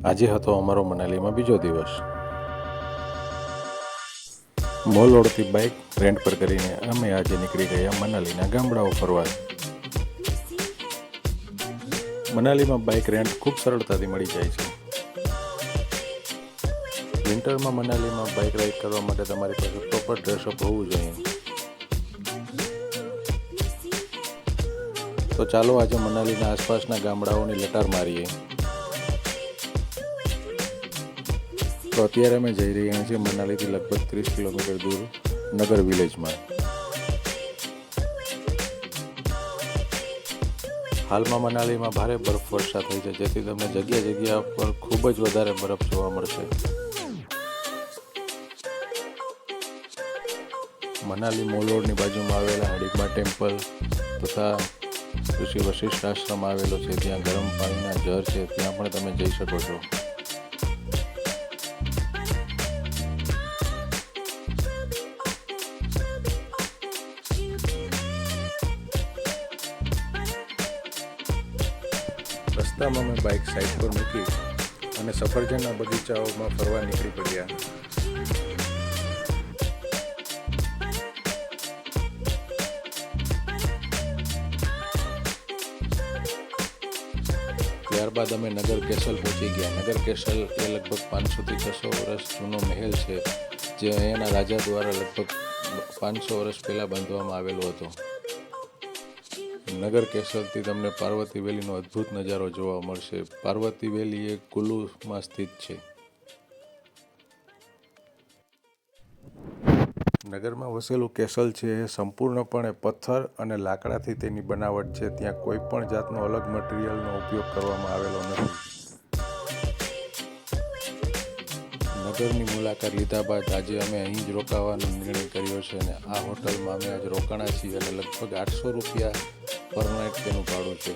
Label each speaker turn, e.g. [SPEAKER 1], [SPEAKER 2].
[SPEAKER 1] આજે હતો અમારો મનાલીમાં બીજો દિવસ. મોલ રોડથી બાઇક રેન્ટ પર કરીને અમે આજે નીકળી ગયા મનાલીના ગામડાઓ ફરવા. મનાલીમાં બાઇક રેન્ટ ખૂબ સરળતાથી મળી જાય છે. વિન્ટરમાં મનાલીમાં બાઇક રાઇડ કરવા માટે તમારી પાસે પ્રોપર ડ્રેસઅપ હોવું જોઈએ. તો ચાલો આજે મનાલીના આસપાસના ગામડાઓની લટાર મારીએ. તો અત્યારે અમે જઈ રહ્યા છીએ મનાલીથી લગભગ 30 કિલોમીટર દૂર નગર વિલેજમાં. હાલમાં મનાલીમાં ભારે બરફ વર્ષા થઈ છે, જેથી તમને જગ્યા પર ખૂબ જ વધારે બરફ જોવા મળશે. મનાલી મોલ રોડની બાજુમાં આવેલા હડિગમા ટેમ્પલ તથા ઋષિ વશિષ્ઠ આશ્રમ આવેલો છે. ત્યાં ગરમ પાણીના ઝર છે, ત્યાં પણ તમે જઈ શકો છો. રસ્તામાં અમે બાઇક સાઈડ પર મૂકી અને સફરજનના બગીચાઓમાં ફરવા નીકળી પડ્યા. ત્યારબાદ અમે નગર કેસલ પહોંચી ગયા. નગર કેસલ એ લગભગ 500 થી 600 વર્ષ જૂનો મહેલ છે, જે અહીંયાના રાજા દ્વારા લગભગ 500 વર્ષ પહેલાં બાંધવામાં આવેલો હતો. નગર કેસલથી તમને પાર્વતી વેલીનો અદ્ભુત નજારો જોવા મળશે. પાર્વતી વેલી એ કુલ્લુમાં સ્થિત છે. નગરમાં વસેલું કેસલ છે એ સંપૂર્ણપણે પથ્થર અને લાકડાથી તેની બનાવટ છે. ત્યાં કોઈ પણ જાતનો અલગ મટીરિયલનો ઉપયોગ કરવામાં આવેલો નથી. નગરની મુલાકાત લીધા બાદ આજે અમે અહીં જ રોકાવાનો નિર્ણય કર્યો છે અને આ હોટલમાં અમે આજે રોકાણા છીએ અને લગભગ 800 રૂપિયા પર નાઇટ તેનું ભાડું છે.